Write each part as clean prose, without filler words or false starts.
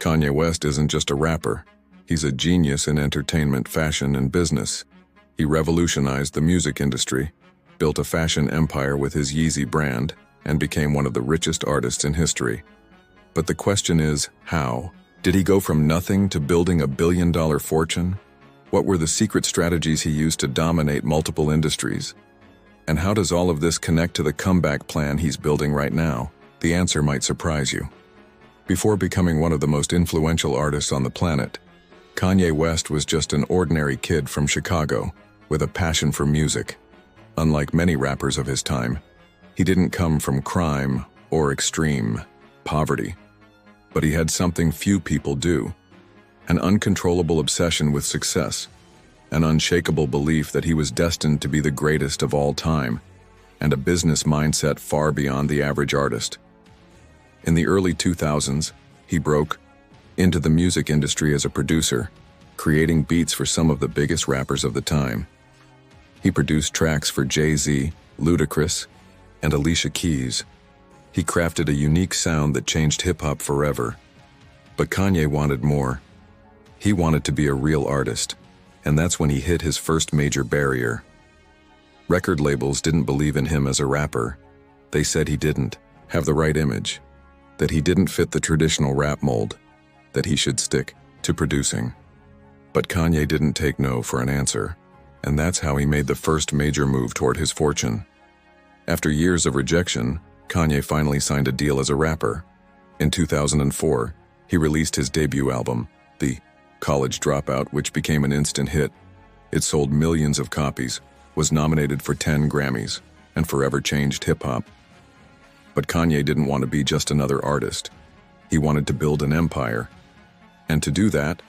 Kanye West isn't just a rapper. He's a genius in entertainment, fashion, and business. He revolutionized the music industry, built a fashion empire with his Yeezy brand, and became one of the richest artists in history. But the question is, how? Did he go from nothing to building a billion-dollar fortune? What were the secret strategies he used to dominate multiple industries? And how does all of this connect to the comeback plan he's building right now? The answer might surprise you. Before becoming one of the most influential artists on the planet, Kanye West was just an ordinary kid from Chicago with a passion for music. Unlike many rappers of his time, he didn't come from crime or extreme poverty. But he had something few people do: an uncontrollable obsession with success, an unshakable belief that he was destined to be the greatest of all time, and a business mindset far beyond the average artist. In the early 2000s, he broke into the music industry as a producer, creating beats for some of the biggest rappers of the time. He produced tracks for Jay-Z, Ludacris, and Alicia Keys. He crafted a unique sound that changed hip-hop forever. But Kanye wanted more. He wanted to be a real artist, and that's when he hit his first major barrier. Record labels didn't believe in him as a rapper. They said he didn't have the right image, that he didn't fit the traditional rap mold, that he should stick to producing. But Kanye didn't take no for an answer, and that's how he made the first major move toward his fortune. After years of rejection, Kanye finally signed a deal as a rapper. In 2004, he released his debut album, The College Dropout, which became an instant hit. It sold millions of copies, was nominated for 10 Grammys, and forever changed hip-hop. But Kanye didn't want to be just another artist. He wanted to build an empire. And to do that,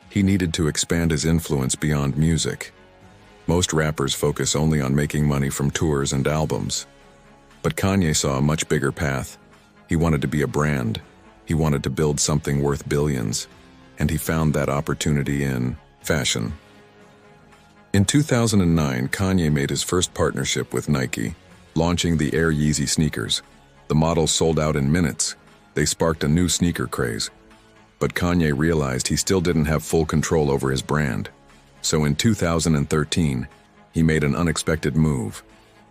he needed to expand his influence beyond music. Most rappers focus only on making money from tours and albums. But Kanye saw a much bigger path. He wanted to be a brand. He wanted to build something worth billions. And he found that opportunity in fashion. In 2009, Kanye made his first partnership with Nike, launching the Air Yeezy sneakers. The models sold out in minutes. They sparked a new sneaker craze. But Kanye realized he still didn't have full control over his brand. So in 2013, he made an unexpected move.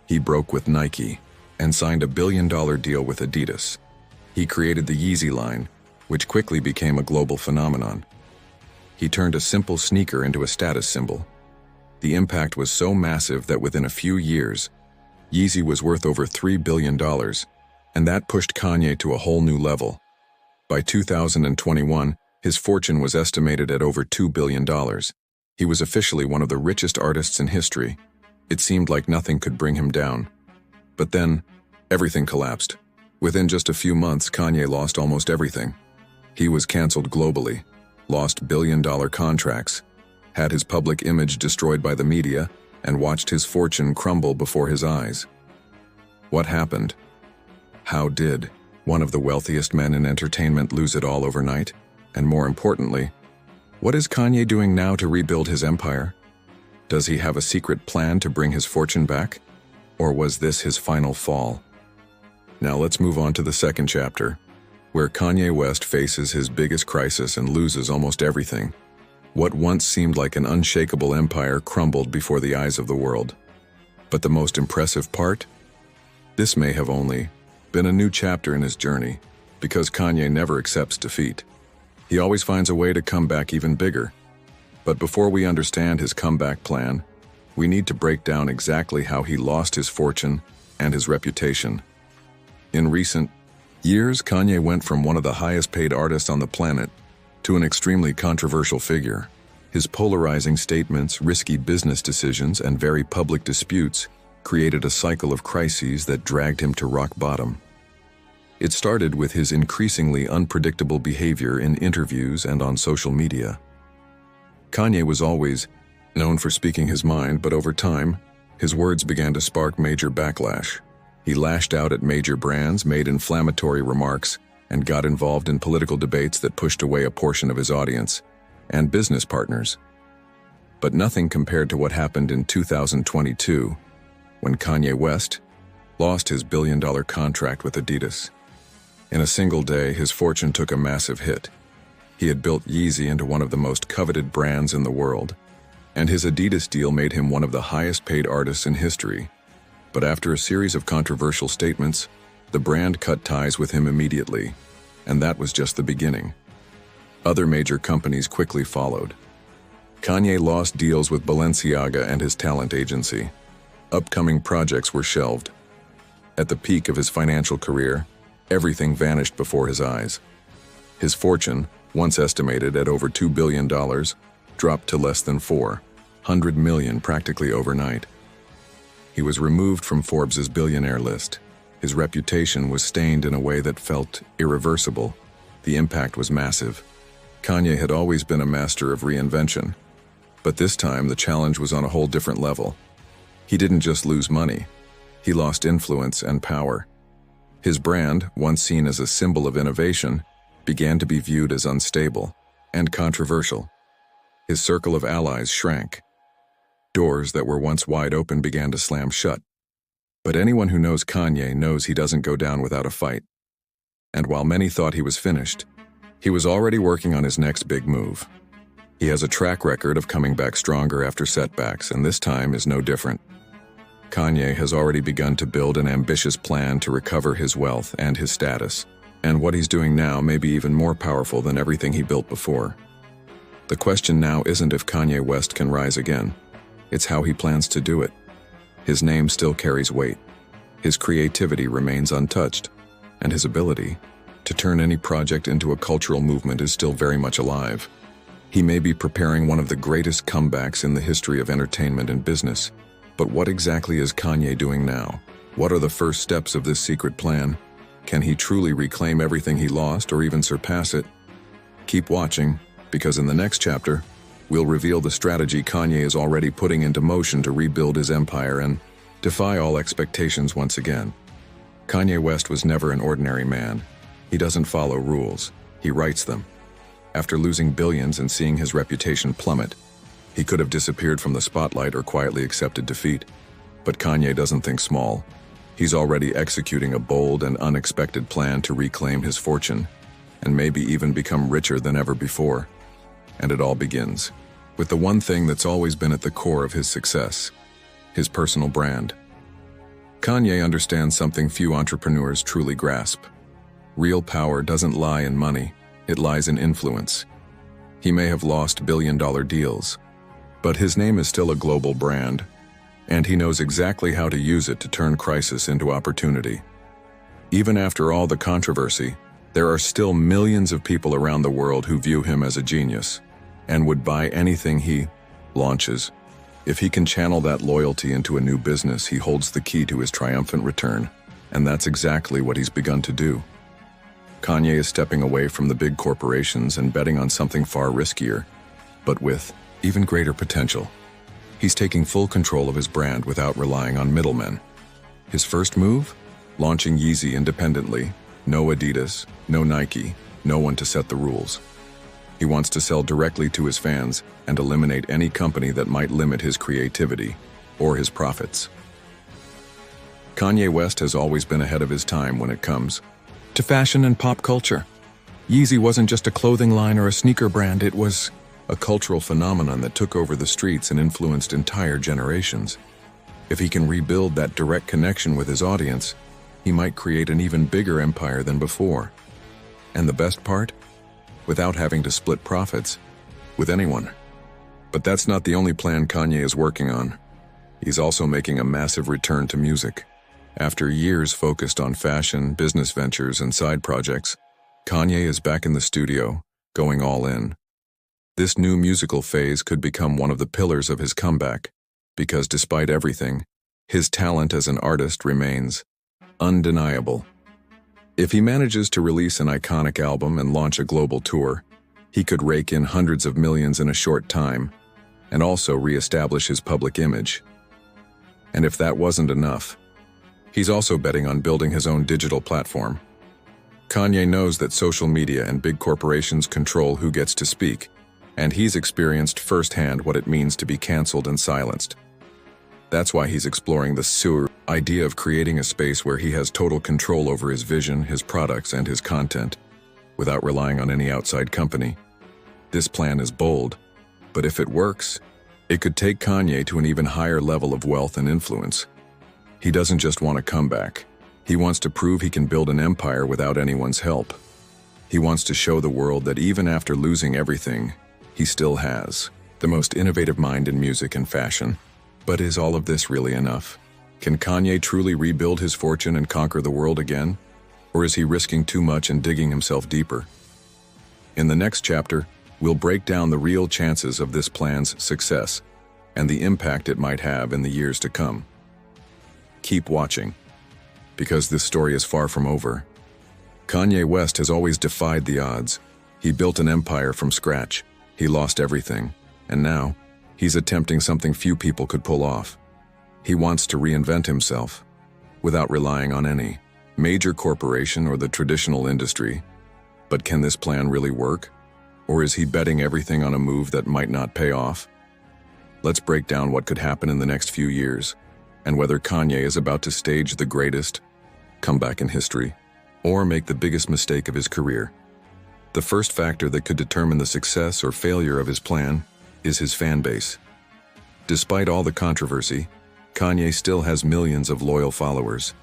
He broke with Nike and signed a billion-dollar deal with Adidas. He created the Yeezy line, which quickly became a global phenomenon. He turned a simple sneaker into a status symbol. The impact was so massive that within a few years, Yeezy was worth over $3 billion, and that pushed Kanye to a whole new level. By 2021, his fortune was estimated at over $2 billion. He was officially one of the richest artists in history. It seemed like nothing could bring him down. But then, everything collapsed. Within just a few months, Kanye lost almost everything. He was canceled globally, lost billion-dollar contracts, had his public image destroyed by the media, and watched his fortune crumble before his eyes. What happened? How did one of the wealthiest men in entertainment lose it all overnight? And more importantly, what is Kanye doing now to rebuild his empire? Does he have a secret plan to bring his fortune back? Or was this his final fall? Now let's move on to the second chapter, where Kanye West faces his biggest crisis and loses almost everything. What once seemed like an unshakable empire crumbled before the eyes of the world. But the most impressive part? This may have only been a new chapter in his journey, because Kanye never accepts defeat. He always finds a way to come back even bigger. But before we understand his comeback plan, we need to break down exactly how he lost his fortune and his reputation. In recent years, Kanye went from one of the highest-paid artists on the planet to an extremely controversial figure. His polarizing statements, risky business decisions, and very public disputes created a cycle of crises that dragged him to rock bottom. It started with his increasingly unpredictable behavior in interviews and on social media. Kanye was always known for speaking his mind, but over time, his words began to spark major backlash. He lashed out at major brands, made inflammatory remarks, and got involved in political debates that pushed away a portion of his audience and business partners. But nothing compared to what happened in 2022, when Kanye West lost his billion-dollar contract with Adidas. In a single day, his fortune took a massive hit. He had built Yeezy into one of the most coveted brands in the world, and his Adidas deal made him one of the highest-paid artists in history. But after a series of controversial statements, the brand cut ties with him immediately, and that was just the beginning. Other major companies quickly followed. Kanye lost deals with Balenciaga and his talent agency. Upcoming projects were shelved. At the peak of his financial career, everything vanished before his eyes. His fortune, once estimated at over $2 billion, dropped to less than $400 million practically overnight. He was removed from Forbes's billionaire list. His reputation was stained in a way that felt irreversible. The impact was massive. Kanye had always been a master of reinvention, but this time the challenge was on a whole different level. He didn't just lose money, he lost influence and power. His brand, once seen as a symbol of innovation, began to be viewed as unstable and controversial. His circle of allies shrank. Doors that were once wide open began to slam shut. But anyone who knows Kanye knows he doesn't go down without a fight. And while many thought he was finished, he was already working on his next big move. He has a track record of coming back stronger after setbacks, and this time is no different. Kanye has already begun to build an ambitious plan to recover his wealth and his status, and what he's doing now may be even more powerful than everything he built before. The question now isn't if Kanye West can rise again, it's how he plans to do it. His name still carries weight, his creativity remains untouched, and his ability to turn any project into a cultural movement is still very much alive. He may be preparing one of the greatest comebacks in the history of entertainment and business, but what exactly is Kanye doing now? What are the first steps of this secret plan? Can he truly reclaim everything he lost or even surpass it? Keep watching, because in the next chapter, we'll reveal the strategy Kanye is already putting into motion to rebuild his empire and defy all expectations once again. Kanye West was never an ordinary man. He doesn't follow rules, he writes them. After losing billions and seeing his reputation plummet, he could have disappeared from the spotlight or quietly accepted defeat. But Kanye doesn't think small. He's already executing a bold and unexpected plan to reclaim his fortune, and maybe even become richer than ever before. And it all begins with the one thing that's always been at the core of his success: his personal brand. Kanye understands something few entrepreneurs truly grasp. Real power doesn't lie in money, it lies in influence. He may have lost billion-dollar deals, but his name is still a global brand, and he knows exactly how to use it to turn crisis into opportunity. Even after all the controversy, there are still millions of people around the world who view him as a genius and would buy anything he launches. If he can channel that loyalty into a new business, he holds the key to his triumphant return, and that's exactly what he's begun to do. Kanye is stepping away from the big corporations and betting on something far riskier, but with even greater potential. He's taking full control of his brand without relying on middlemen. His first move? Launching Yeezy independently. No Adidas, no Nike, no one to set the rules. He wants to sell directly to his fans and eliminate any company that might limit his creativity or his profits. Kanye West has always been ahead of his time when it comes to fashion and pop culture. Yeezy wasn't just a clothing line or a sneaker brand, it was a cultural phenomenon that took over the streets and influenced entire generations. If he can rebuild that direct connection with his audience, he might create an even bigger empire than before. And the best part? Without having to split profits with anyone. But that's not the only plan Kanye is working on. He's also making a massive return to music. After years focused on fashion, business ventures, and side projects, Kanye is back in the studio, going all in. This new musical phase could become one of the pillars of his comeback, because despite everything, his talent as an artist remains undeniable. If he manages to release an iconic album and launch a global tour, he could rake in hundreds of millions in a short time, and also re-establish his public image. And if that wasn't enough, he's also betting on building his own digital platform. Kanye knows that social media and big corporations control who gets to speak, and he's experienced firsthand what it means to be canceled and silenced. That's why he's exploring the idea of creating a space where he has total control over his vision, his products, and his content, without relying on any outside company. This plan is bold, but if it works, it could take Kanye to an even higher level of wealth and influence. He doesn't just want a comeback. He wants to prove he can build an empire without anyone's help. He wants to show the world that even after losing everything, he still has the most innovative mind in music and fashion. But is all of this really enough? Can Kanye truly rebuild his fortune and conquer the world again? Or is he risking too much and digging himself deeper? In the next chapter, we'll break down the real chances of this plan's success and the impact it might have in the years to come. Keep watching, because this story is far from over. Kanye West has always defied the odds. He built an empire from scratch. He lost everything, and now he's attempting something few people could pull off. He wants to reinvent himself without relying on any major corporation or the traditional industry. But can this plan really work? Or is he betting everything on a move that might not pay off? Let's break down what could happen in the next few years, and whether Kanye is about to stage the greatest comeback in history, or make the biggest mistake of his career. The first factor that could determine the success or failure of his plan is his fan base. Despite all the controversy, Kanye still has millions of loyal followers.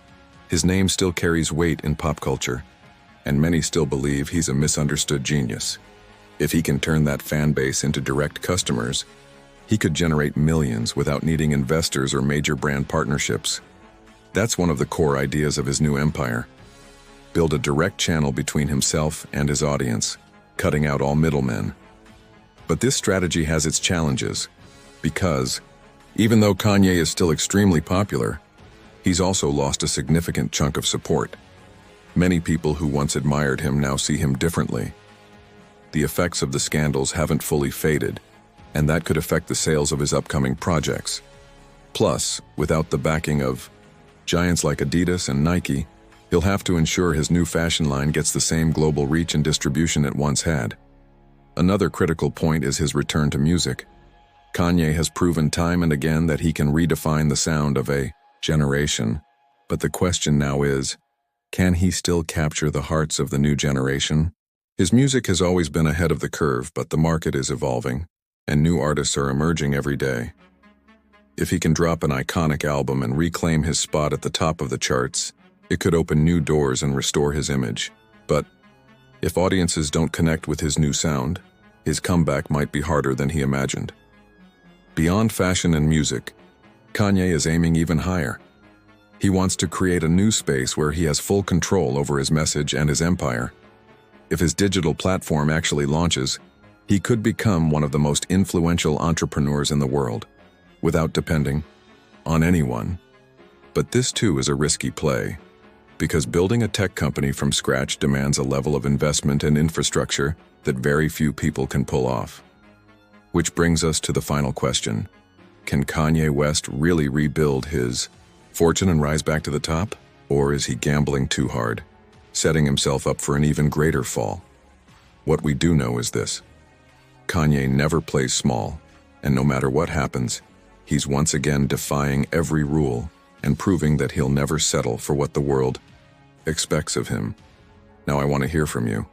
His name still carries weight in pop culture, and many still believe he's a misunderstood genius. If he can turn that fan base into direct customers, he could generate millions without needing investors or major brand partnerships. That's one of the core ideas of his new empire. Build a direct channel between himself and his audience, cutting out all middlemen. But this strategy has its challenges, because even though Kanye is still extremely popular, he's also lost a significant chunk of support. Many people who once admired him now see him differently. The effects of the scandals haven't fully faded, and that could affect the sales of his upcoming projects. Plus, without the backing of giants like Adidas and Nike, he'll have to ensure his new fashion line gets the same global reach and distribution it once had. Another critical point is his return to music. Kanye has proven time and again that he can redefine the sound of a generation, but the question now is, can he still capture the hearts of the new generation? His music has always been ahead of the curve, but the market is evolving, and new artists are emerging every day. If he can drop an iconic album and reclaim his spot at the top of the charts, it could open new doors and restore his image. But if audiences don't connect with his new sound, his comeback might be harder than he imagined. Beyond fashion and music, Kanye is aiming even higher. He wants to create a new space where he has full control over his message and his empire. If his digital platform actually launches, he could become one of the most influential entrepreneurs in the world, without depending on anyone. But this too is a risky play, because building a tech company from scratch demands a level of investment and infrastructure that very few people can pull off. Which brings us to the final question. Can Kanye West really rebuild his fortune and rise back to the top? Or is he gambling too hard, setting himself up for an even greater fall? What we do know is this: Kanye never plays small, and no matter what happens, he's once again defying every rule and proving that he'll never settle for what the world expects of him. Now I want to hear from you.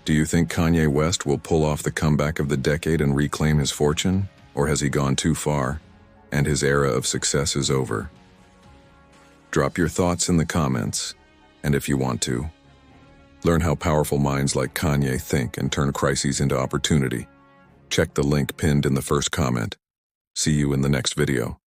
Do you think Kanye West will pull off the comeback of the decade and reclaim his fortune? Or has he gone too far, and his era of success is over? Drop your thoughts in the comments, and if you want to, learn how powerful minds like Kanye think and turn crises into opportunity. Check the link pinned in the first comment. See you in the next video.